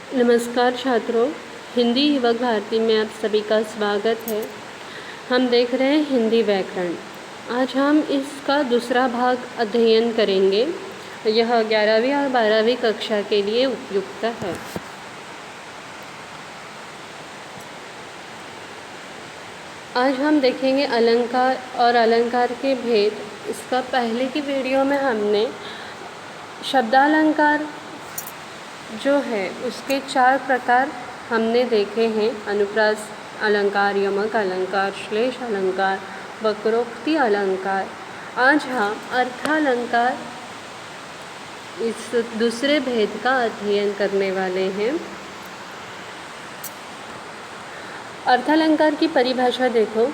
नमस्कार छात्रों, हिंदी युवक भारती में आप सभी का स्वागत है। हम देख रहे हैं हिंदी व्याकरण। आज हम इसका दूसरा भाग अध्ययन करेंगे। यह 11वीं और 12वीं कक्षा के लिए उपयुक्त है। आज हम देखेंगे अलंकार और अलंकार के भेद। इसका पहले की वीडियो में हमने शब्दालंकार जो है उसके 4 प्रकार हमने देखे हैं। अनुप्रास अलंकार, यमक अलंकार, श्लेष अलंकार, वक्रोक्ति अलंकार। आज हम अर्थालंकार इस दूसरे भेद का अध्ययन करने वाले हैं। अर्थालंकार की परिभाषा देखो।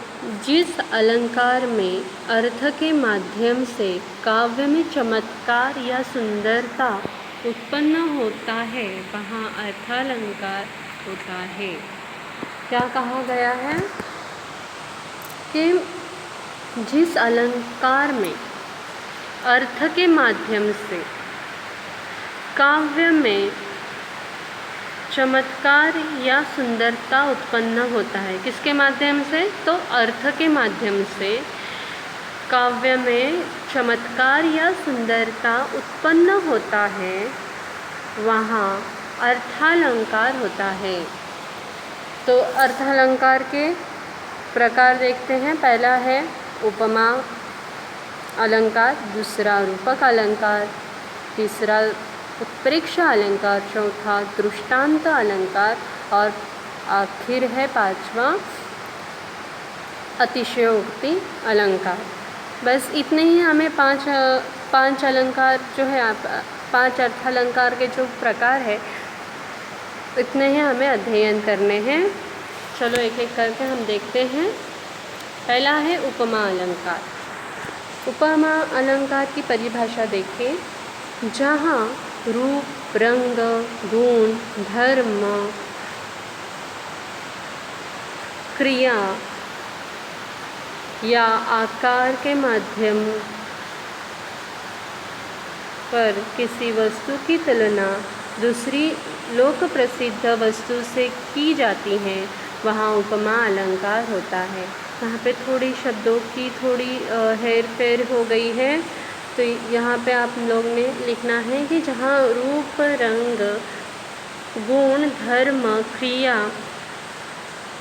जिस अलंकार में अर्थ के माध्यम से काव्य में चमत्कार या सुंदरता उत्पन्न होता है वहाँ अर्थालंकार होता है। क्या कहा गया है कि जिस अलंकार में अर्थ के माध्यम से काव्य में चमत्कार या सुंदरता उत्पन्न होता है। किसके माध्यम से? तो अर्थ के माध्यम से काव्य में चमत्कार या सुंदरता उत्पन्न होता है, वहाँ अर्थालंकार होता है। तो अर्थालंकार के प्रकार देखते हैं। पहला है उपमा अलंकार, दूसरा रूपक अलंकार, तीसरा उत्प्रेक्ष अलंकार, चौथा दृष्टांत अलंकार और आखिर है 5वां अतिशयोक्ति अलंकार। बस इतने ही हमें पांच अलंकार जो है 5 अर्थालंकार के जो प्रकार है इतने ही हमें अध्ययन करने हैं। चलो एक एक करके हम देखते हैं। पहला है उपमा अलंकार। उपमा अलंकार की परिभाषा देखें। जहाँ रूप, रंग, गुण, धर्म, क्रिया या आकार के माध्यम पर किसी वस्तु की तुलना दूसरी लोक प्रसिद्ध वस्तु से की जाती है, वहाँ उपमा अलंकार होता है। यहाँ पे थोड़ी शब्दों की थोड़ी हेर फेर हो गई है, तो यहाँ पे आप लोग ने लिखना है कि जहाँ रूप, रंग, गुण, धर्म, क्रिया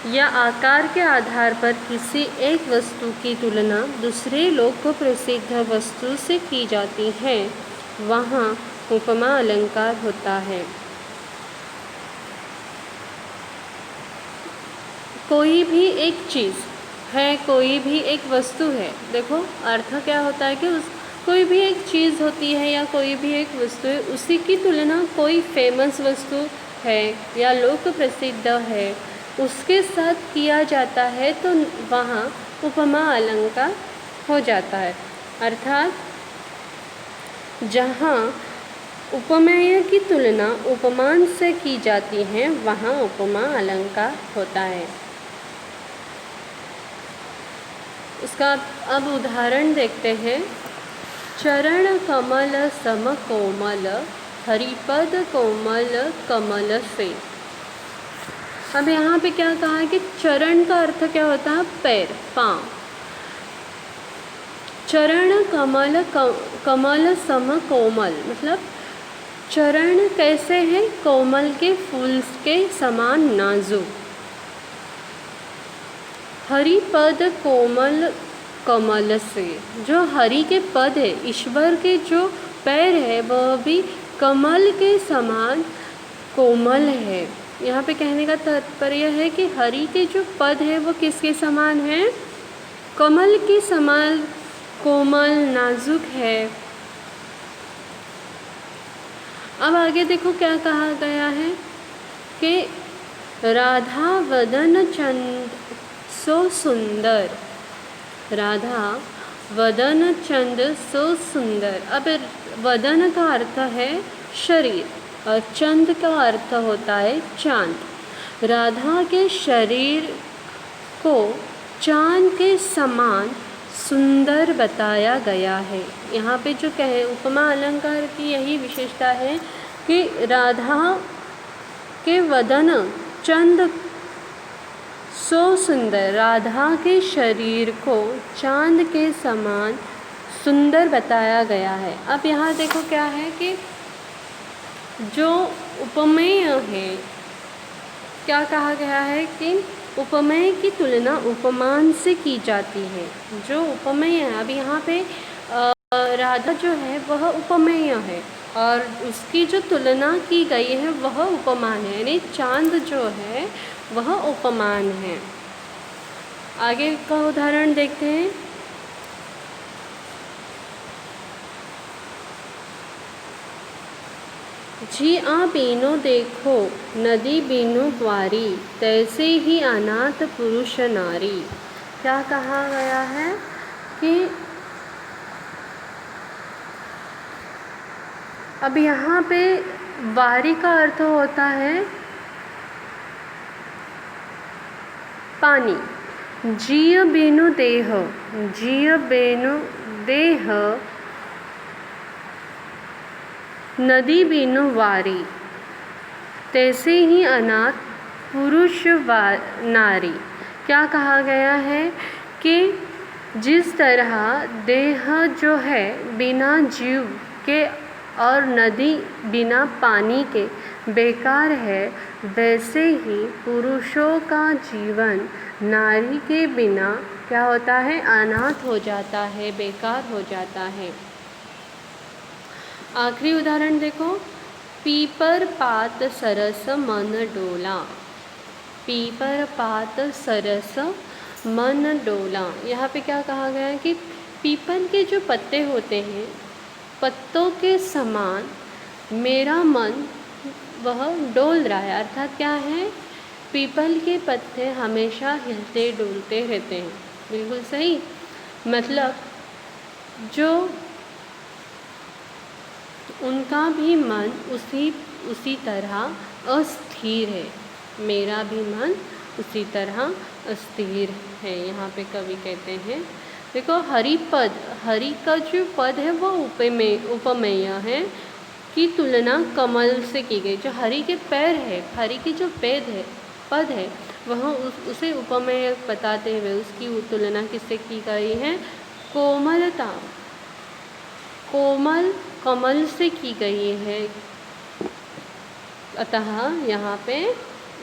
या आकार के आधार पर किसी एक वस्तु की तुलना दूसरे लोक प्रसिद्ध वस्तु से की जाती है, वहाँ उपमा अलंकार होता है। कोई भी एक चीज़ है, कोई भी एक वस्तु है। देखो अर्थ क्या होता है कि कोई भी एक चीज़ होती है या कोई भी एक वस्तु है, उसी की तुलना कोई फेमस वस्तु है या लोक प्रसिद्ध है उसके साथ किया जाता है, तो वहाँ उपमा अलंकार हो जाता है। अर्थात जहाँ उपमेय की तुलना उपमान से की जाती है, वहाँ उपमा अलंकार होता है। इसका अब उदाहरण देखते हैं। चरण कमल सम कोमल, हरिपद कोमल कमल से। अब यहाँ पे क्या कहा है कि चरण का अर्थ क्या होता है? पैर, पाँव। चरण कमल सम कोमल, मतलब चरण कैसे है? कोमल के फूल के समान नाजुक। हरि पद कोमल कमल से, जो हरि के पद है, ईश्वर के जो पैर है, वह भी कमल के समान कोमल है। यहाँ पे कहने का तात्पर्य है कि हरि के जो पद है वो किसके समान है? कमल के समान कोमल, नाजुक है। अब आगे देखो क्या कहा गया है कि राधा वदन चंद सो सुंदर। राधा वदन चंद सो सुंदर। अब वदन का अर्थ है शरीर और चंद का अर्थ होता है चांद। राधा के शरीर को चांद के समान सुंदर बताया गया है। यहाँ पे जो उपमा अलंकार की यही विशेषता है कि राधा के वदन चंद सो सुंदर, राधा के शरीर को चांद के समान सुंदर बताया गया है। अब यहाँ देखो क्या है कि जो उपमेय है, क्या कहा गया है कि उपमेय की तुलना उपमान से की जाती है। जो उपमेय है, अब यहाँ पे राधा जो है वह उपमेय है और उसकी जो तुलना की गई है वह उपमान है, यानी चांद जो है वह उपमान है। आगे का उदाहरण देखते हैं। जी आ बीनो देखो नदी बीनो द्वारी, तैसे ही अनाथ पुरुष नारी। क्या कहा गया है कि अब यहाँ पे वारी का अर्थ होता है पानी। जीय बेनु देह, जीय बेनु देह, नदी बेनु वारी, तैसे ही अनाथ पुरुष नारी। क्या कहा गया है कि जिस तरह देह जो है बिना जीव के और नदी बिना पानी के बेकार है, वैसे ही पुरुषों का जीवन नारी के बिना क्या होता है, अनाथ हो जाता है, बेकार हो जाता है। आखिरी उदाहरण देखो। पीपर पात सरस मन डोला, पीपर पात सरस मन डोला। यहाँ पे क्या कहा गया है कि पीपल के जो पत्ते होते हैं, पत्तों के समान मेरा मन वह डोल रहा है। अर्थात क्या है, पीपल के पत्ते हमेशा हिलते डुलते रहते हैं। बिल्कुल सही, मतलब जो उनका भी मन उसी तरह अस्थिर है, मेरा भी मन उसी तरह अस्थिर है। यहाँ पे कवि कहते हैं, देखो हरिपद, हरि का जो पद है वो उपमेय है की तुलना कमल से की गई। जो हरि के पैर है, हरि की जो पद है वह उसे उपमेय बताते हुए उसकी तुलना किससे की गई है, कोमलता, कोमल कमल से की गई है। अतः यहाँ पे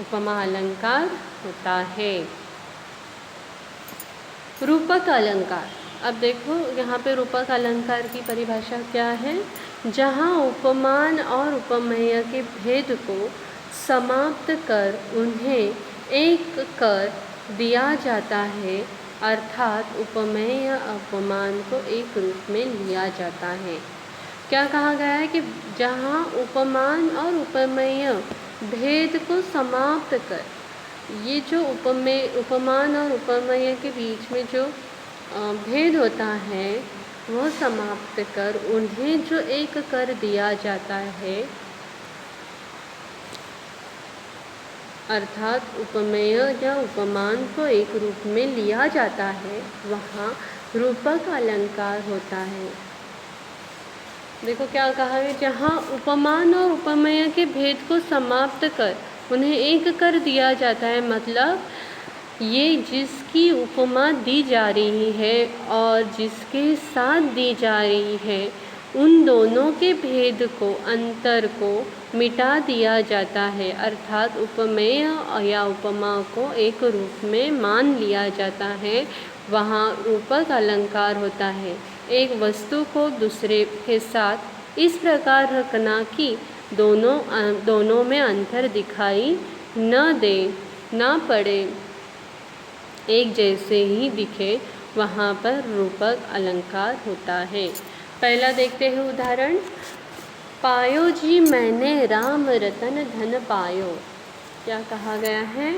उपमा अलंकार होता है। रूपक अलंकार। अब देखो यहाँ पे रूपक अलंकार की परिभाषा क्या है, जहाँ उपमान और उपमेय के भेद को समाप्त कर उन्हें एक कर दिया जाता है, अर्थात उपमेय उपमान को एक रूप में लिया जाता है। क्या कहा गया है कि जहाँ उपमान और उपमेय भेद को समाप्त कर, ये जो उपमान और उपमेय के बीच में जो भेद होता है वह समाप्त कर उन्हें जो एक कर दिया जाता है, अर्थात उपमेय या उपमान को एक रूप में लिया जाता है, वहाँ रूपक अलंकार होता है। देखो क्या कहा है, जहाँ उपमान और उपमेय के भेद को समाप्त कर उन्हें एक कर दिया जाता है, मतलब ये जिसकी उपमा दी जा रही है और जिसके साथ दी जा रही है, उन दोनों के भेद को, अंतर को मिटा दिया जाता है, अर्थात उपमेय या उपमा को एक रूप में मान लिया जाता है, वहाँ रूपक अलंकार होता है। एक वस्तु को दूसरे के साथ इस प्रकार रखना कि दोनों में अंतर दिखाई न पड़े, एक जैसे ही दिखे, वहाँ पर रूपक अलंकार होता है। पहला देखते हैं उदाहरण। पायो जी मैंने राम रतन धन पायो। क्या कहा गया है,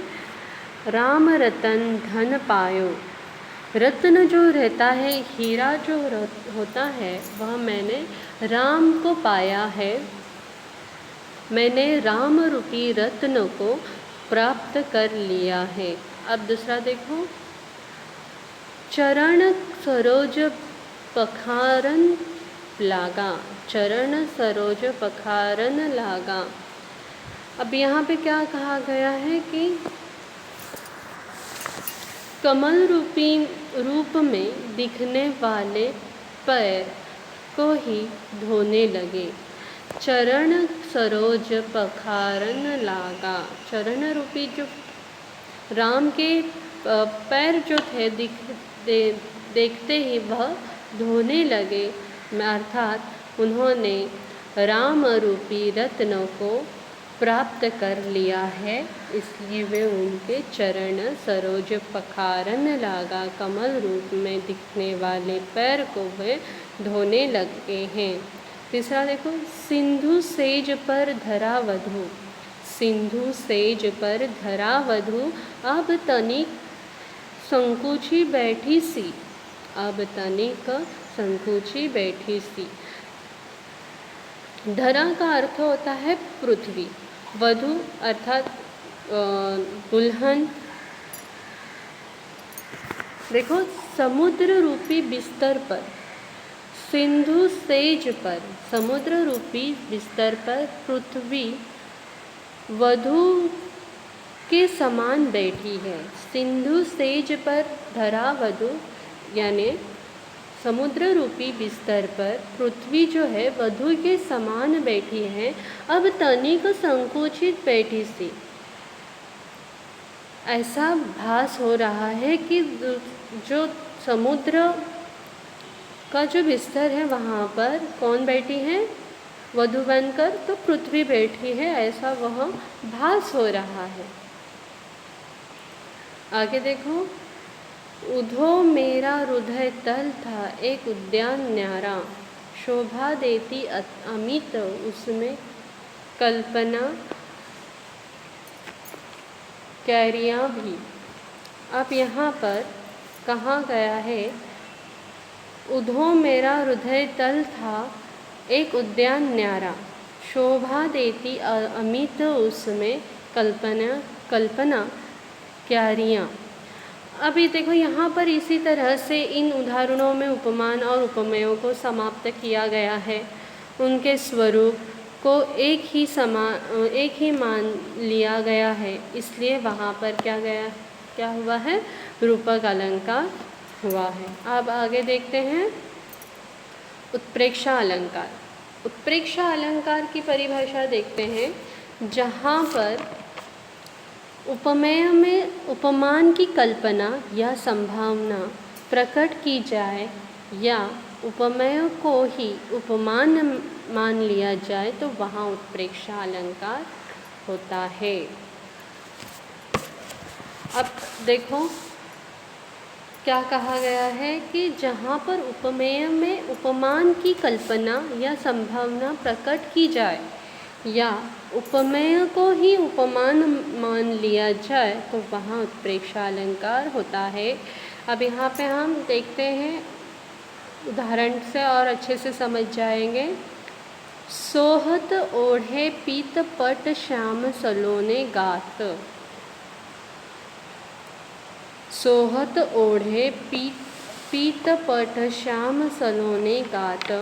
राम रतन धन पायो। रत्न जो रहता है, हीरा जो होता है, वह मैंने राम को पाया है, मैंने राम रूपी रत्न को प्राप्त कर लिया है। अब दूसरा देखो। चरण सरोज पखारन लागा, चरण सरोज पखारन लागा। अब यहाँ पे क्या कहा गया है कि कमल रूपी रूप में दिखने वाले पैर को ही धोने लगे, चरण सरोज पखारन लागा। चरण रूपी जो राम के पैर जो थे देखते ही वह धोने लगे, अर्थात उन्होंने राम रूपी रत्नों को प्राप्त कर लिया है, इसलिए वे उनके चरण सरोज पखारन लागा, कमल रूप में दिखने वाले पैर को वे धोने लगे हैं। तीसरा देखो, सिंधु सेज पर धरा वधु। सिंधु सेज पर धरा वधु, अब तनिक संकुची बैठी सी। अब तनिक संकुची बैठी सी। धरा का अर्थ होता है पृथ्वी, वधु अर्थात दुल्हन। देखो, समुद्र रूपी बिस्तर पर, सिंधु सेज पर, समुद्र रूपी बिस्तर पर पृथ्वी वधु के समान बैठी है। सिंधु सेज पर धरा वधु यानी समुद्र रूपी बिस्तर पर पृथ्वी जो है वधु के समान बैठी है, अब तनिक संकुचित बैठी सी। ऐसा भास हो रहा है कि जो समुद्र का जो बिस्तर है वहाँ पर कौन बैठी है, वधु बनकर, तो पृथ्वी बैठी है, ऐसा वह भास हो रहा है। आगे देखो, उधो मेरा हृदय तल था एक उद्यान न्यारा, शोभा देती अमित उसमें कल्पना कैरियाँ भी। अब यहाँ पर कहा गया है, उधो मेरा हृदय तल था एक उद्यान न्यारा, शोभा देती अमित उसमें कल्पना क्यारियाँ। अभी देखो, यहाँ पर इसी तरह से इन उदाहरणों में उपमान और उपमेयों को समाप्त किया गया है। उनके स्वरूप को एक ही मान लिया गया है, इसलिए वहाँ पर क्या हुआ है, रूपक अलंकार हुआ है। अब आगे देखते हैं उत्प्रेक्षा अलंकार। उत्प्रेक्षा अलंकार की परिभाषा देखते हैं, जहाँ पर उपमेय में उपमान की कल्पना या संभावना प्रकट की जाए या उपमेय को ही उपमान मान लिया जाए तो वहाँ उत्प्रेक्षा अलंकार होता है। अब देखो क्या कहा गया है कि जहाँ पर उपमेय में उपमान की कल्पना या संभावना प्रकट की जाए या उपमेय को ही उपमान मान लिया जाए तो वहाँ उत्प्रेक्षा अलंकार होता है। अब यहाँ पे हम देखते हैं उदाहरण से और अच्छे से समझ जाएंगे। सोहत ओढ़े पीत पट श्याम सलोने गात। सोहत ओढ़े पीत पट श्याम सलोने गात,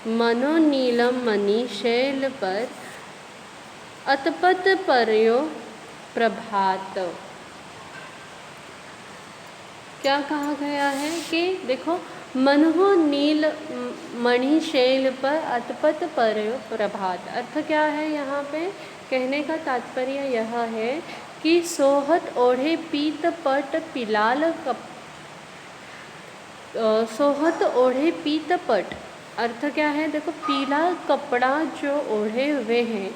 मनो नीलम मणि शैल पर अतपत पर्यो प्रभात। क्या कहा गया है कि देखो, मनहो नील मणि शैल पर अतपत पर्यो प्रभात। अर्थ क्या है यहाँ पे, कहने का तात्पर्य यह है कि सोहत ओढ़े पीत पट पिलाल सोहत ओढ़े पीत पट अर्थ क्या है, देखो, पीला कपड़ा जो ओढ़े हुए हैं,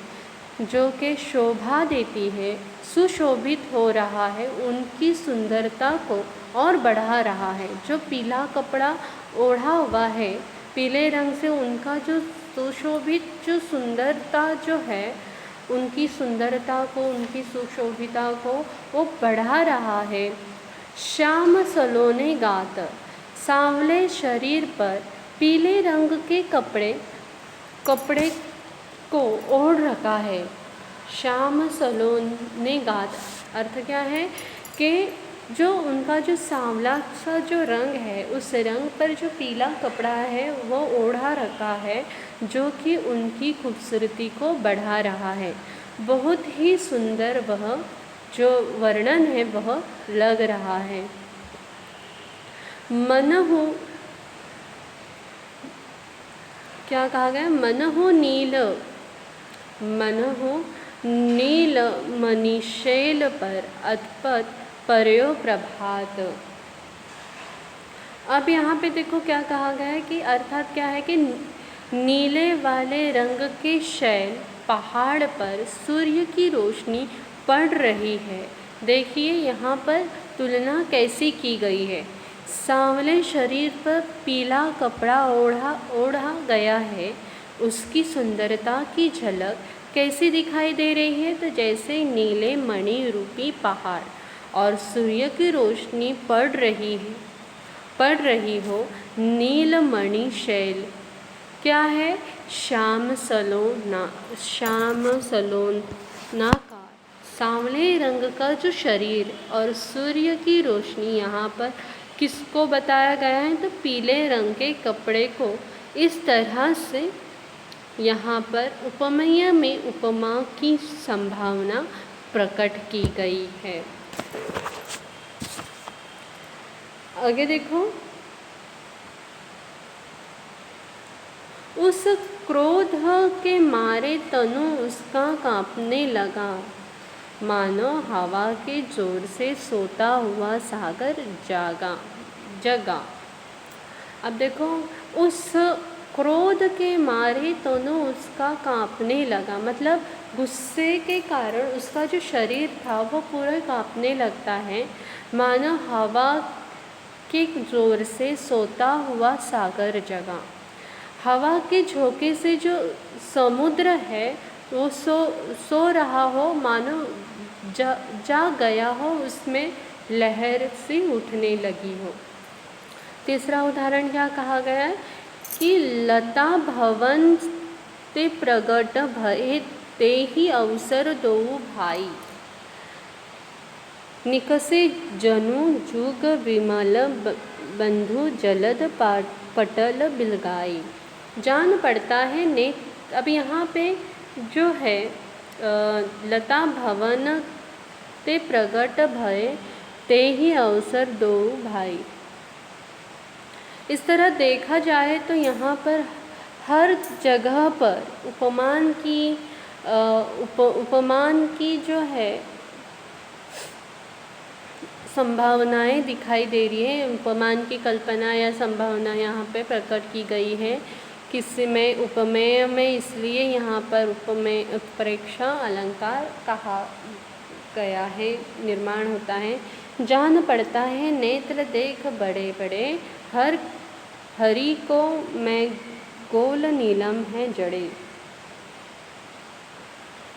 जो कि शोभा देती है, सुशोभित हो रहा है, उनकी सुंदरता को और बढ़ा रहा है। जो पीला कपड़ा ओढ़ा हुआ है पीले रंग से, उनका जो सुशोभित जो सुंदरता जो है, उनकी सुंदरता को, उनकी सुशोभिता को वो बढ़ा रहा है। श्याम सलोने गात, सांवले शरीर पर पीले रंग के कपड़े को ओढ़ रखा है। श्याम सलोने गात अर्थ क्या है कि जो उनका जो सांवला सा जो रंग है, उस रंग पर जो पीला कपड़ा है वो ओढ़ा रखा है, जो कि उनकी खूबसूरती को बढ़ा रहा है। बहुत ही सुंदर वह जो वर्णन है वह लग रहा है। मनहु, क्या कहा गया? मनहु नील, मनहु नील मनीशैल पर अद्भुत पर्यो प्रभात। अब यहाँ पे देखो क्या कहा गया है कि अर्थात क्या है कि नीले वाले रंग के शैल पहाड़ पर सूर्य की रोशनी पड़ रही है। देखिए यहाँ पर तुलना कैसी की गई है। सांवले शरीर पर पीला कपड़ा ओढ़ा गया है, उसकी सुंदरता की झलक कैसी दिखाई दे रही है? तो जैसे नीले मणि रूपी पहाड़ और सूर्य की रोशनी पड़ रही हो। नीलमणि शैल क्या है? श्याम सलोनाकार सांवले रंग का जो शरीर और सूर्य की रोशनी यहाँ पर किसको बताया गया है? तो पीले रंग के कपड़े को इस तरह से यहाँ पर उपमेय में उपमा की संभावना प्रकट की गई है। आगे देखो, उस क्रोध के मारे तनु उसका कांपने लगा, मानो हवा के जोर से सोता हुआ सागर जगा। अब देखो, उस क्रोध के मारे तनु उसका कांपने लगा, मतलब गुस्से के कारण उसका जो शरीर था वो पूरा कांपने लगता है, मानो हवा के जोर से सोता हुआ सागर जगा। हवा के झोंके से जो समुद्र है वो सो रहा हो, मानो जा गया हो, उसमें लहर सी उठने लगी हो। तीसरा उदाहरण क्या कहा गया है कि लता भवन ते प्रगट भये ते ही अवसर दोऊ भाई, निकसे जनु जुग विमल बंधु जलद पटल बिलगाई। जान पड़ता है ने। अब यहाँ पे जो है लता भवन ते प्रगट भय ते ही अवसर दो भाई, इस तरह देखा जाए तो यहाँ पर हर जगह पर उपमान की जो है संभावनाएं दिखाई दे रही है। उपमान की कल्पना या संभावना यहाँ पे प्रकट की गई है। किसी में उपमेय में इसलिए यहाँ पर उत्प्रेक्षा अलंकार कहा गया है, निर्माण होता है। जान पड़ता है नेत्र देख बड़े बड़े, हरि को मैं गोल नीलम है जड़े।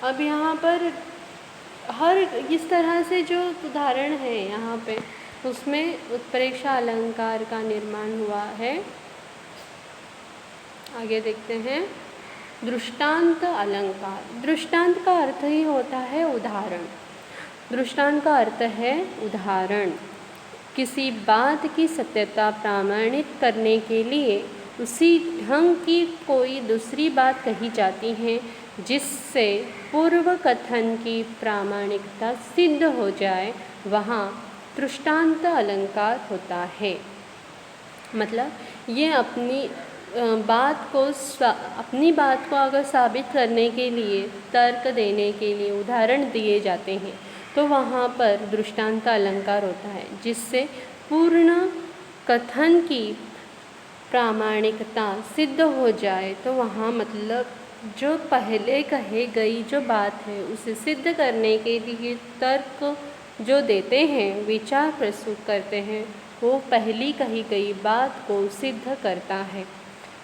अब यहाँ पर हर इस तरह से जो उदाहरण है यहाँ पे उसमें उत्प्रेक्षा अलंकार का निर्माण हुआ है। आगे देखते हैं दृष्टांत अलंकार। दृष्टांत का अर्थ ही होता है उदाहरण। दृष्टांत का अर्थ है उदाहरण। किसी बात की सत्यता प्रमाणित करने के लिए उसी ढंग की कोई दूसरी बात कही जाती है जिससे पूर्व कथन की प्रामाणिकता सिद्ध हो जाए, वहाँ दृष्टांत अलंकार होता है। मतलब ये अपनी बात को अगर साबित करने के लिए, तर्क देने के लिए उदाहरण दिए जाते हैं तो वहाँ पर दृष्टांत अलंकार होता है, जिससे पूर्ण कथन की प्रामाणिकता सिद्ध हो जाए। तो वहाँ मतलब जो पहले कही गई जो बात है उसे सिद्ध करने के लिए तर्क जो देते हैं, विचार प्रस्तुत करते हैं, वो पहली कही गई बात को सिद्ध करता है।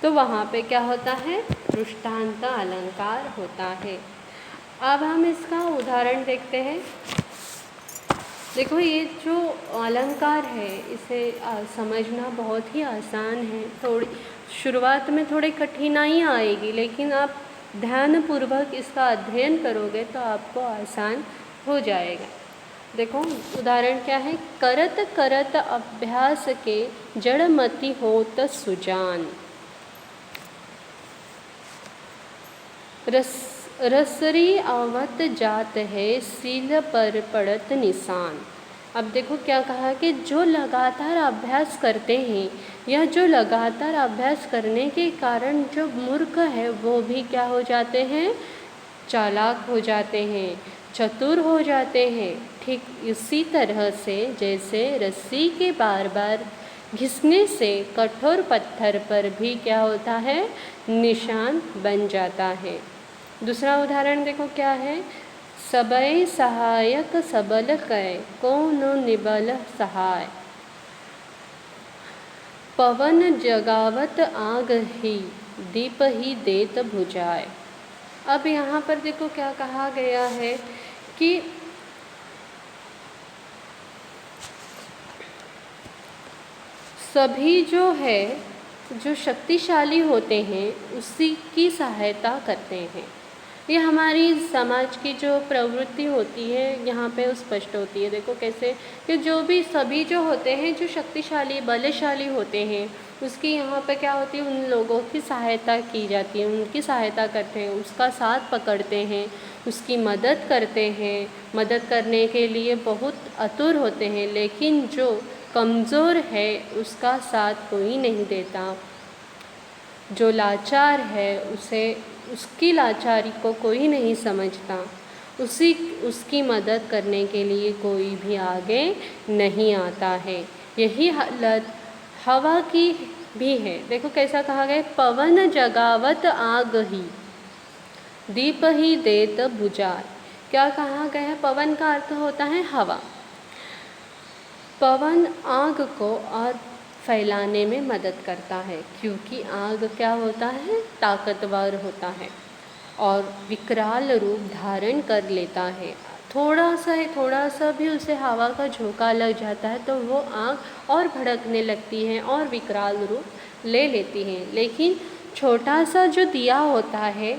तो वहाँ पे क्या होता है? दृष्टांत अलंकार होता है। अब हम इसका उदाहरण देखते हैं। देखो, ये जो अलंकार है इसे समझना बहुत ही आसान है। थोड़ी शुरुआत में थोड़ी कठिनाइयाँ आएगी, लेकिन आप ध्यानपूर्वक इसका अध्ययन करोगे तो आपको आसान हो जाएगा। देखो उदाहरण क्या है। करत करत अभ्यास के जड़मति होत सुजान। रसरी आवत जात है सील पर पड़त निशान। अब देखो क्या कहा कि जो लगातार अभ्यास करते हैं या जो लगातार अभ्यास करने के कारण जो मूर्ख है वो भी क्या हो जाते हैं, चालाक हो जाते हैं, चतुर हो जाते हैं। ठीक इसी तरह से जैसे रस्सी के बार बार घिसने से कठोर पत्थर पर भी क्या होता है, निशान बन जाता है। दूसरा उदाहरण देखो क्या है, सबय सहायक सबल कै कौनो निबल सहाय, पवन जगावत आग ही दीप ही देत बुझाए। अब यहाँ पर देखो क्या कहा गया है कि सभी जो है जो शक्तिशाली होते हैं उसी की सहायता करते हैं। ये हमारी समाज की जो प्रवृत्ति होती है यहाँ पे स्पष्ट होती है। देखो कैसे कि जो भी सभी जो होते हैं जो शक्तिशाली बलशाली होते हैं उसकी यहाँ पे क्या होती है, उन लोगों की सहायता की जाती है, उनकी सहायता करते हैं, उसका साथ पकड़ते हैं, उसकी मदद करते हैं। मदद करने के लिए बहुत आतुर होते हैं, लेकिन जो कमज़ोर है उसका साथ कोई नहीं देता। जो लाचार है उसे उसकी लाचारी को कोई नहीं समझता, उसकी मदद करने के लिए कोई भी आगे नहीं आता है। यही हालत हवा की भी है। देखो कैसा कहा गया, पवन जगावत आग ही दीप ही देत बुझाए। क्या कहा गया है, पवन का अर्थ होता है हवा। पवन आग को और फैलाने में मदद करता है, क्योंकि आग क्या होता है, ताकतवर होता है और विकराल रूप धारण कर लेता है। थोड़ा सा भी उसे हवा का झोंका लग जाता है तो वो आग और भड़कने लगती है और विकराल रूप ले लेती है। लेकिन छोटा सा जो दिया होता है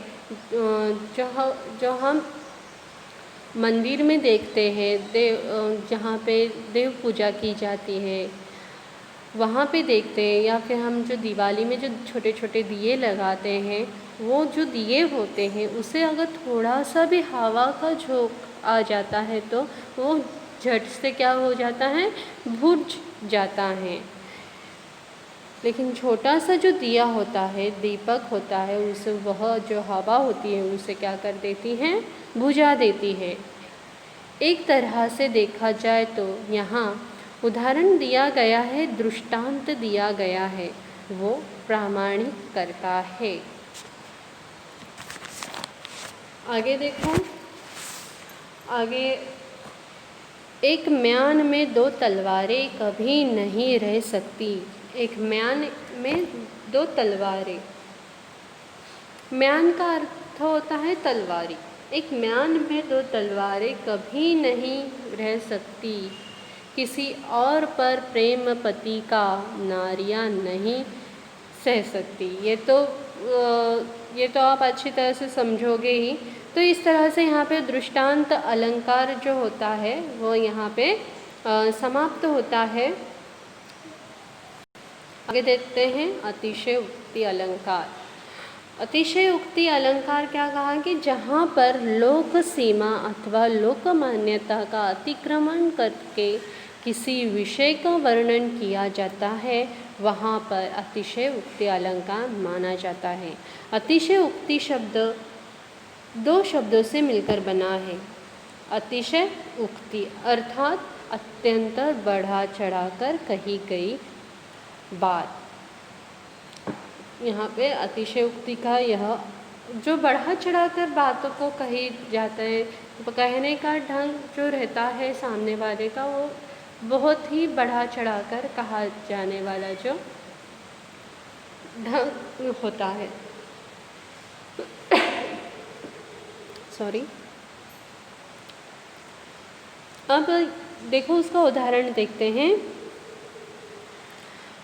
जो हम मंदिर में देखते हैं, जहाँ पे देव पूजा की जाती है वहाँ पे देखते हैं, या फिर हम जो दिवाली में जो छोटे छोटे दिए लगाते हैं, वो जो दिए होते हैं उसे अगर थोड़ा सा भी हवा का झोंका आ जाता है तो वो झट से क्या हो जाता है, बुझ जाता है। लेकिन छोटा सा जो दिया होता है, दीपक होता है, उसे वह जो हवा होती है उसे क्या कर देती है, बुझा देती है। एक तरह से देखा जाए तो यहाँ उदाहरण दिया गया है, दृष्टांत दिया गया है, वो प्रामाणिक करता है। आगे देखो, आगे एक म्यान में दो तलवारें कभी नहीं रह सकती। एक म्यान में दो तलवारें, म्यान का अर्थ होता है तलवारी। एक म्यान में दो तलवारें कभी नहीं रह सकती, किसी और पर प्रेम पति का नारियां नहीं सह सकती। ये तो आप अच्छी तरह से समझोगे ही। तो इस तरह से यहाँ पे दृष्टांत अलंकार जो होता है वो यहाँ पे समाप्त होता है। आगे देखते हैं अतिशय उक्ति अलंकार। अतिशय उक्ति अलंकार क्या कहा कि जहाँ पर लोक सीमा अथवा लोक मान्यता का अतिक्रमण करके किसी विषय का वर्णन किया जाता है, वहाँ पर अतिशय उक्ति अलंकार माना जाता है। अतिशय उक्ति शब्द दो शब्दों से मिलकर बना है। अतिशय उक्ति अर्थात अत्यंत बढ़ा चढ़ाकर कही गई बात। यहाँ पे अतिशय उक्ति का यह जो बढ़ा चढ़ाकर बातों को कही जाता है, कहने का ढंग जो रहता है सामने वाले का, वो बहुत ही बढ़ा चढ़ाकर कहा जाने वाला जो ढंग होता है। सॉरी। अब देखो उसका उदाहरण देखते हैं।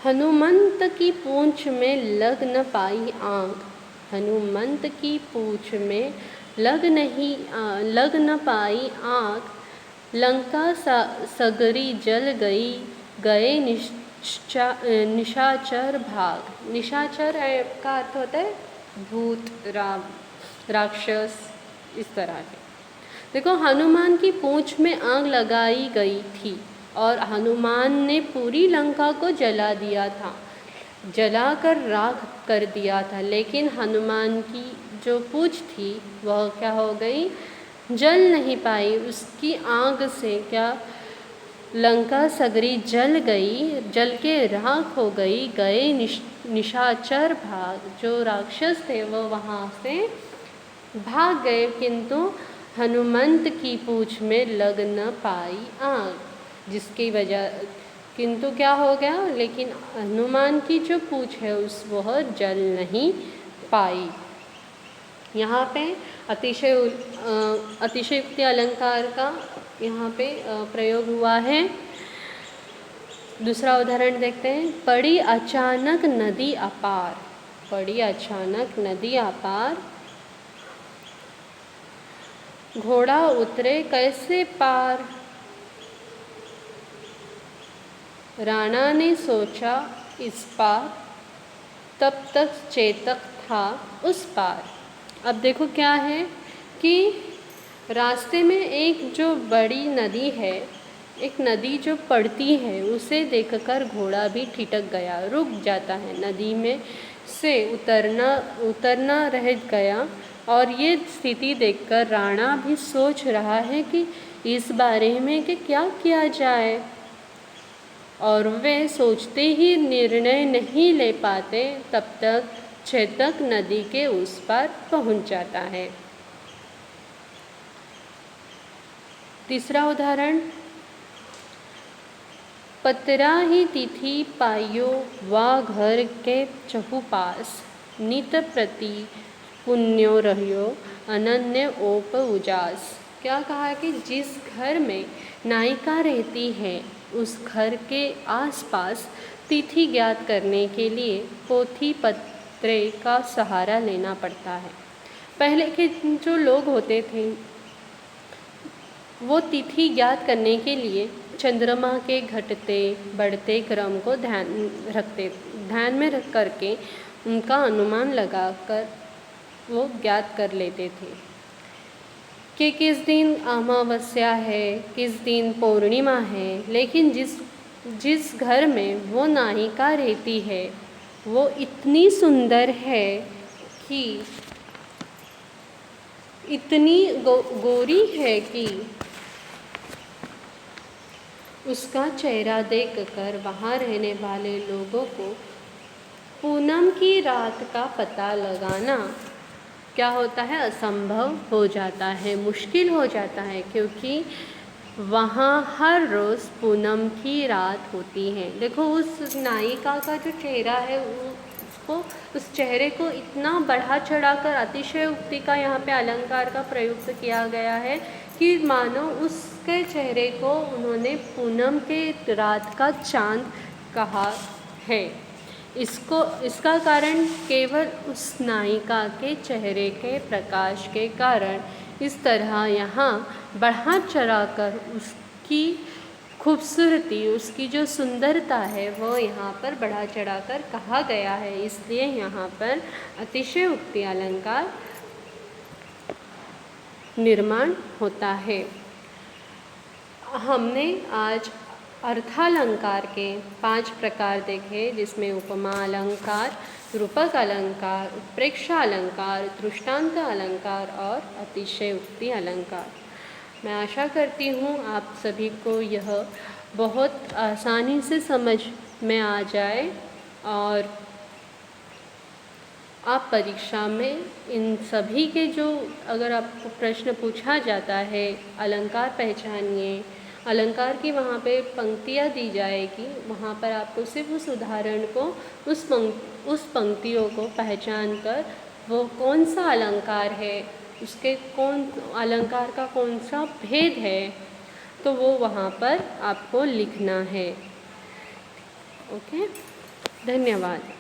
हनुमंत की पूंछ में लग न पाई आँख, हनुमंत की पूंछ में लग न पाई आँख, लंका सगरी जल गई, गए निशाचर भाग। निशाचर का अर्थ होता है भूत, राक्षस, इस तरह से। देखो, हनुमान की पूंछ में आग लगाई गई थी और हनुमान ने पूरी लंका को जला दिया था, जलाकर राख कर दिया था, लेकिन हनुमान की जो पूंछ थी वह क्या हो गई, जल नहीं पाई। उसकी आग से क्या लंका सगरी जल गई, जल के राख हो गए निशाचर भाग, जो राक्षस थे वो वहाँ से भाग गए, किंतु हनुमंत की पूंछ में लग न पाई आग, जिसकी वजह किंतु क्या हो गया, लेकिन हनुमान की जो पूंछ है उस वह जल नहीं पाई। यहाँ पे अतिशयोक्ति अलंकार का यहाँ पे प्रयोग हुआ है। दूसरा उदाहरण देखते हैं। पड़ी अचानक नदी अपार, पड़ी अचानक नदी अपार, घोड़ा उतरे कैसे पार, राणा ने सोचा इस पार, तब तक चेतक था उस पार। अब देखो क्या है कि रास्ते में एक जो बड़ी नदी है, एक नदी जो पड़ती है, उसे देखकर घोड़ा भी ठिठक गया, रुक जाता है, नदी में से उतरना रह गया। और ये स्थिति देखकर राणा भी सोच रहा है कि इस बारे में कि क्या किया जाए, और वे सोचते ही निर्णय नहीं ले पाते, तब तक चेतक नदी के उस पार पहुंच जाता है। तीसरा उदाहरण। पतरा ही तिथि पाइयो वा घर के चहुपास, नित प्रति पुण्यो रहियो अनन्य ओप उजास। क्या कहा कि जिस घर में नायिका रहती है उस घर के आसपास तिथि ज्ञात करने के लिए पोथी पत्रे का सहारा लेना पड़ता है। पहले के जो लोग होते थे वो तिथि ज्ञात करने के लिए चंद्रमा के घटते बढ़ते क्रम को ध्यान में रख करके उनका अनुमान लगाकर वो ज्ञात कर लेते थे कि किस दिन अमावस्या है, किस दिन पूर्णिमा है। लेकिन जिस घर में वो नायिका रहती है वो इतनी सुंदर है कि इतनी गोरी है कि उसका चेहरा देखकर वहाँ रहने वाले लोगों को पूनम की रात का पता लगाना क्या होता है, असंभव हो जाता है, मुश्किल हो जाता है, क्योंकि वहाँ हर रोज़ पूनम की रात होती है। देखो, उस नायिका का जो चेहरा है उसको, उस चेहरे को इतना बढ़ा चढ़ाकर अतिशयोक्ति का यहाँ पे अलंकार का प्रयुक्त किया गया है कि मानो उसके चेहरे को उन्होंने पूनम के रात का चांद कहा है। इसका कारण केवल उस नायिका के चेहरे के प्रकाश के कारण इस तरह यहाँ बढ़ा चढ़ाकर उसकी खूबसूरती, उसकी जो सुंदरता है वो यहाँ पर बढ़ा चढ़ाकर कहा गया है। इसलिए यहाँ पर अतिशयोक्ति अलंकार निर्माण होता है। हमने आज अर्थालंकार के 5 प्रकार देखे, जिसमें उपमा अलंकार, रूपक अलंकार, उत्प्रेक्षा अलंकार, दृष्टांत अलंकार और अतिशयोक्ति अलंकार। मैं आशा करती हूँ आप सभी को यह बहुत आसानी से समझ में आ जाए और आप परीक्षा में इन सभी के जो अगर आपको प्रश्न पूछा जाता है, अलंकार पहचानिए, अलंकार की वहाँ पे पंक्तियाँ दी जाएगी, वहाँ पर आपको सिर्फ उस उदाहरण को, उस पंक्तियों को पहचान कर वो कौन सा अलंकार है, उसके अलंकार का कौन सा भेद है, तो वो वहाँ पर आपको लिखना है। ओके, धन्यवाद।